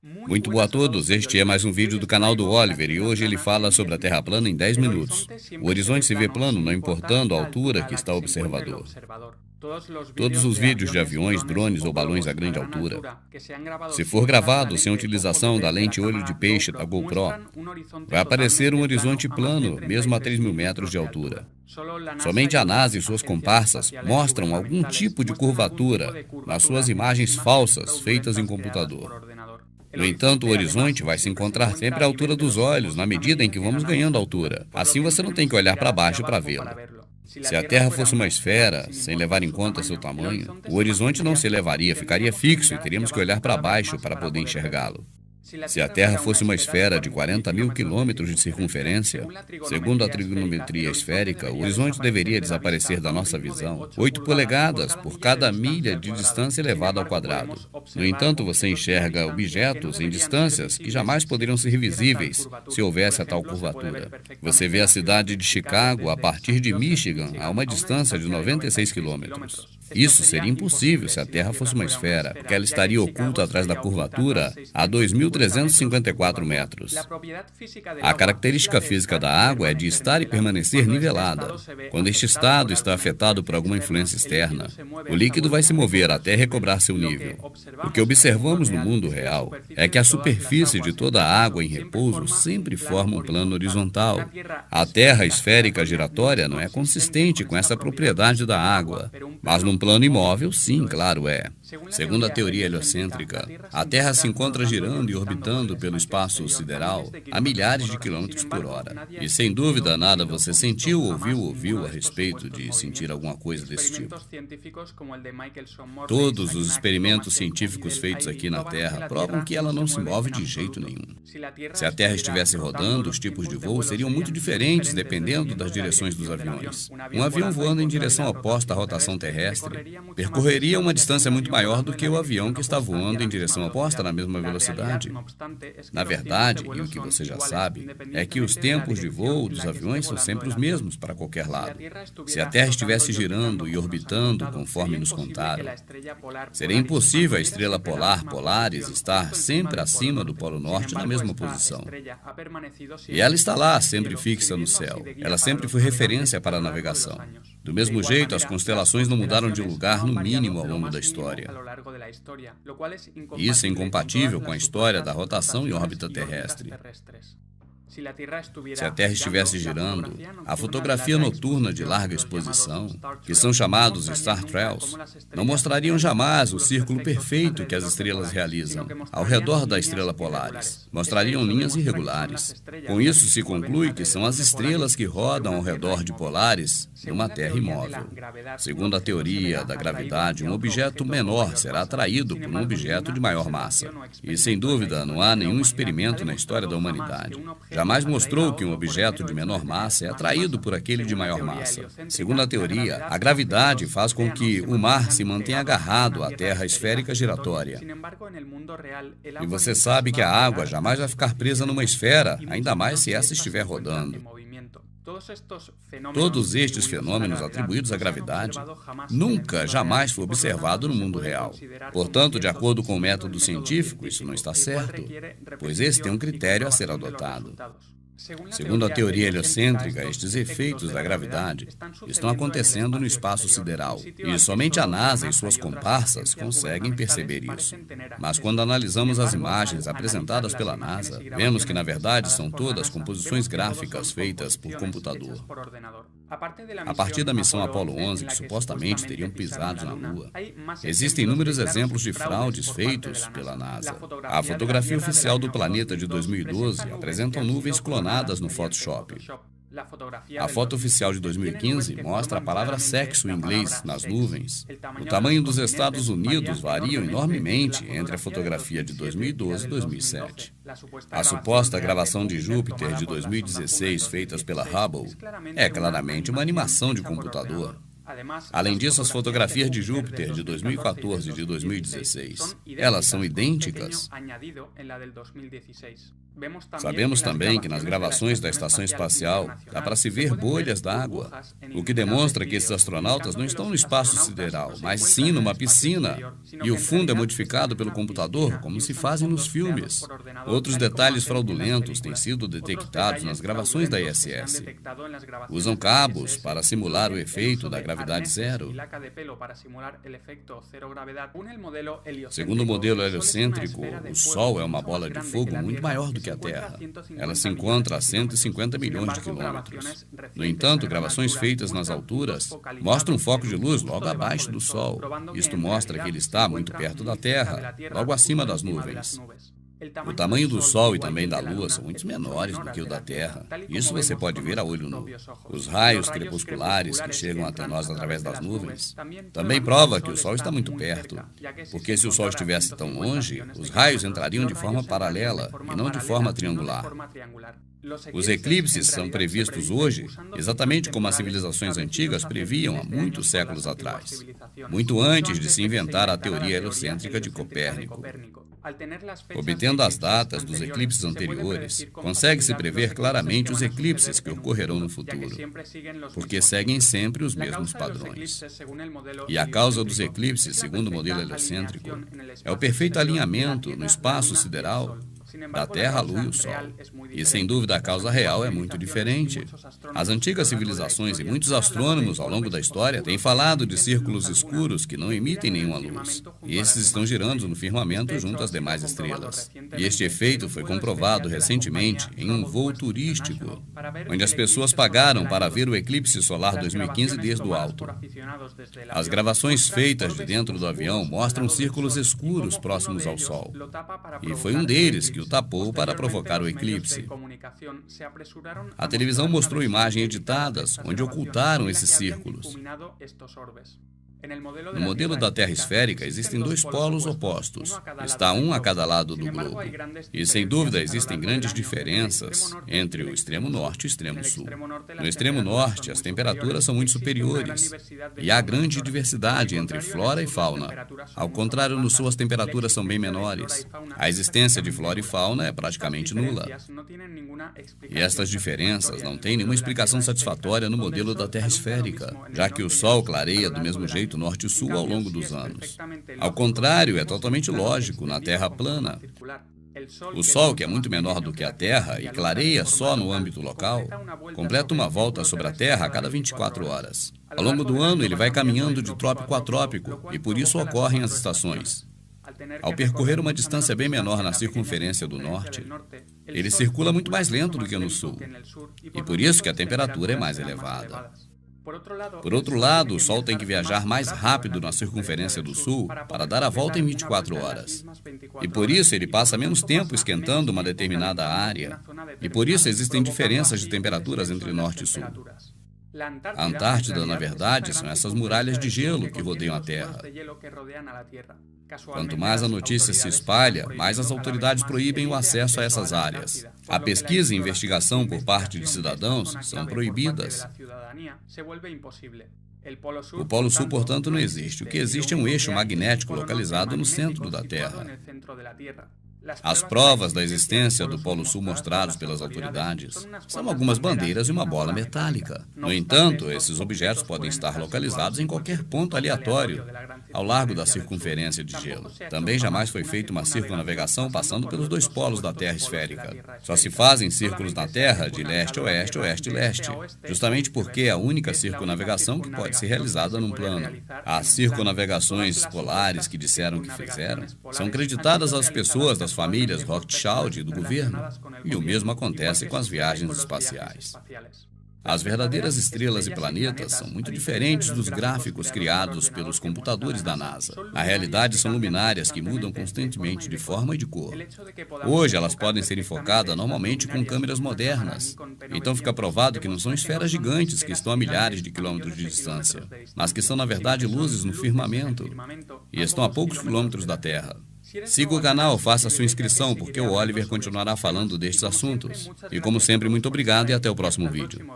Muito boa a todos, este é mais um vídeo do canal do Oliver e hoje ele fala sobre a Terra plana em 10 minutos. O horizonte se vê plano, não importando a altura que está o observador. Todos os vídeos de aviões, drones ou balões a grande altura, se for gravado sem utilização da lente olho de peixe da GoPro, vai aparecer um horizonte plano, mesmo a 3.000 metros de altura. Somente a NASA e suas comparsas mostram algum tipo de curvatura nas suas imagens falsas feitas em computador. No entanto, o horizonte vai se encontrar sempre à altura dos olhos, na medida em que vamos ganhando altura. Assim você não tem que olhar para baixo para vê-lo. Se a Terra fosse uma esfera, sem levar em conta seu tamanho, o horizonte não se elevaria, ficaria fixo e teríamos que olhar para baixo para poder enxergá-lo. Se a Terra fosse uma esfera de 40.000 quilômetros de circunferência, segundo a trigonometria esférica, o horizonte deveria desaparecer da nossa visão 8 polegadas por cada milha de distância elevada ao quadrado. No entanto, você enxerga objetos em distâncias que jamais poderiam ser visíveis se houvesse a tal curvatura. Você vê a cidade de Chicago a partir de Michigan a uma distância de 96 quilômetros. Isso seria impossível se a Terra fosse uma esfera, porque ela estaria oculta atrás da curvatura a 2.354 metros. A característica física da água é de estar e permanecer nivelada. Quando este estado está afetado por alguma influência externa, o líquido vai se mover até recobrar seu nível. O que observamos no mundo real é que a superfície de toda a água em repouso sempre forma um plano horizontal. A Terra esférica giratória não é consistente com essa propriedade da água, mas num plano imóvel, sim, claro é. Segundo a teoria heliocêntrica, a Terra se encontra girando e orbitando pelo espaço sideral a milhares de quilômetros por hora. E sem dúvida nada você sentiu ou ouviu a respeito de sentir alguma coisa desse tipo. Todos os experimentos científicos feitos aqui na Terra provam que ela não se move de jeito nenhum. Se a Terra estivesse rodando, os tipos de voo seriam muito diferentes dependendo das direções dos aviões. Um avião voando em direção oposta à rotação terrestre percorreria uma distância muito maior do que o avião que está voando em direção oposta na mesma velocidade. Na verdade, e o que você já sabe, é que os tempos de voo dos aviões são sempre os mesmos para qualquer lado. Se a Terra estivesse girando e orbitando conforme nos contaram, seria impossível a estrela polar Polaris estar sempre acima do Polo Norte na mesma posição. E ela está lá, sempre fixa no céu. Ela sempre foi referência para a navegação. Do mesmo jeito, as constelações não mudaram de lugar no mínimo ao longo da história. Isso é incompatível com a história da rotação em órbita terrestre. Se a Terra estivesse girando, a fotografia noturna de larga exposição, que são chamados Star Trails, não mostrariam jamais o círculo perfeito que as estrelas realizam ao redor da estrela Polaris. Mostrariam linhas irregulares. Com isso se conclui que são as estrelas que rodam ao redor de Polaris numa Terra imóvel. Segundo a teoria da gravidade, um objeto menor será atraído por um objeto de maior massa. E, sem dúvida, não há nenhum experimento na história da humanidade jamais mostrou que um objeto de menor massa é atraído por aquele de maior massa. Segundo a teoria, a gravidade faz com que o mar se mantenha agarrado à Terra esférica giratória. E você sabe que a água jamais vai ficar presa numa esfera, ainda mais se essa estiver rodando. Todos estes fenômenos atribuídos à gravidade nunca, jamais foi observado no mundo real. Portanto, de acordo com o método científico, isso não está certo, pois esse tem um critério a ser adotado. Segundo a teoria heliocêntrica, estes efeitos da gravidade estão acontecendo no espaço sideral, e somente a NASA e suas comparsas conseguem perceber isso. Mas quando analisamos as imagens apresentadas pela NASA, vemos que na verdade são todas composições gráficas feitas por computador. A partir da missão Apollo 11, que supostamente teriam pisado na Lua, existem inúmeros exemplos de fraudes feitos pela NASA. A fotografia oficial do planeta de 2012 apresenta nuvens clonadas no Photoshop. A foto oficial de 2015 mostra a palavra sexo em inglês nas nuvens. O tamanho dos Estados Unidos varia enormemente entre a fotografia de 2012 e 2007. A suposta gravação de Júpiter de 2016, feitas pela Hubble, é claramente uma animação de computador. Além disso, as fotografias de Júpiter de 2014 e de 2016, elas são idênticas. Sabemos também que nas gravações da estação espacial dá para se ver bolhas d'água, o que demonstra que esses astronautas não estão no espaço sideral, mas sim numa piscina, e o fundo é modificado pelo computador, como se fazem nos filmes. Outros detalhes fraudulentos têm sido detectados nas gravações da ISS. Usam cabos para simular o efeito da gravidade zero. Segundo o modelo heliocêntrico, o Sol é uma bola de fogo muito maior do que a Terra. Ela se encontra a 150 milhões de quilômetros. No entanto, gravações feitas nas alturas mostram um foco de luz logo abaixo do Sol. Isto mostra que ele está muito perto da Terra, logo acima das nuvens. O tamanho do Sol e também da Lua são muito menores do que o da Terra. Isso você pode ver a olho nu. Os raios crepusculares que chegam até nós através das nuvens também prova que o Sol está muito perto, porque se o Sol estivesse tão longe, os raios entrariam de forma paralela e não de forma triangular. Os eclipses são previstos hoje exatamente como as civilizações antigas previam há muitos séculos atrás, muito antes de se inventar a teoria heliocêntrica de Copérnico. Obtendo as datas dos eclipses anteriores, consegue-se prever claramente os eclipses que ocorrerão no futuro, porque seguem sempre os mesmos padrões. E a causa dos eclipses, segundo o modelo heliocêntrico, é o perfeito alinhamento no espaço sideral da Terra, a Lua e o Sol. E, sem dúvida, a causa real é muito diferente. As antigas civilizações e muitos astrônomos ao longo da história têm falado de círculos escuros que não emitem nenhuma luz. E esses estão girando no firmamento junto às demais estrelas. E este efeito foi comprovado recentemente em um voo turístico, onde as pessoas pagaram para ver o eclipse solar 2015 desde o alto. As gravações feitas de dentro do avião mostram círculos escuros próximos ao Sol. E foi um deles que o tapou para provocar o eclipse. A televisão mostrou imagens editadas onde ocultaram esses círculos. No modelo da Terra esférica, existem dois polos opostos. Está um a cada lado do globo. E, sem dúvida, existem grandes diferenças entre o extremo norte e o extremo sul. No extremo norte, as temperaturas são muito superiores e há grande diversidade entre flora e fauna. Ao contrário, no sul, as temperaturas são bem menores. A existência de flora e fauna é praticamente nula. E estas diferenças não têm nenhuma explicação satisfatória no modelo da Terra esférica, já que o Sol clareia do mesmo jeito norte e sul ao longo dos anos. Ao contrário, é totalmente lógico na Terra plana. O Sol, que é muito menor do que a Terra e clareia só no âmbito local, completa uma volta sobre a Terra a cada 24 horas. Ao longo do ano, ele vai caminhando de trópico a trópico e por isso ocorrem as estações. Ao percorrer uma distância bem menor na circunferência do norte, ele circula muito mais lento do que no sul, e por isso que a temperatura é mais elevada. Por outro lado, o Sol tem que viajar mais rápido na circunferência do Sul para dar a volta em 24 horas. E por isso ele passa menos tempo esquentando uma determinada área. E por isso existem diferenças de temperaturas entre Norte e Sul. A Antártida, na verdade, são essas muralhas de gelo que rodeiam a Terra. Quanto mais a notícia se espalha, mais as autoridades proíbem o acesso a essas áreas. A pesquisa e investigação por parte de cidadãos são proibidas. O Polo Sul, portanto, não existe. O que existe é um eixo magnético localizado no centro da Terra. As provas da existência do Polo Sul mostrados pelas autoridades são algumas bandeiras e uma bola metálica. No entanto, esses objetos podem estar localizados em qualquer ponto aleatório ao largo da circunferência de gelo. Também jamais foi feita uma circunnavegação passando pelos dois polos da Terra esférica. Só se fazem círculos na Terra de leste a oeste, oeste e leste, justamente porque é a única circunnavegação que pode ser realizada num plano. As circunnavegações polares que disseram que fizeram são creditadas às pessoas das famílias Rothschild e do governo, e o mesmo acontece com as viagens espaciais. As verdadeiras estrelas e planetas são muito diferentes dos gráficos criados pelos computadores da NASA. Na realidade, são luminárias que mudam constantemente de forma e de cor. Hoje, elas podem ser enfocadas normalmente com câmeras modernas. Então fica provado que não são esferas gigantes que estão a milhares de quilômetros de distância, mas que são, na verdade, luzes no firmamento e estão a poucos quilômetros da Terra. Siga o canal, faça sua inscrição, porque o Oliver continuará falando destes assuntos. E como sempre, muito obrigado e até o próximo vídeo.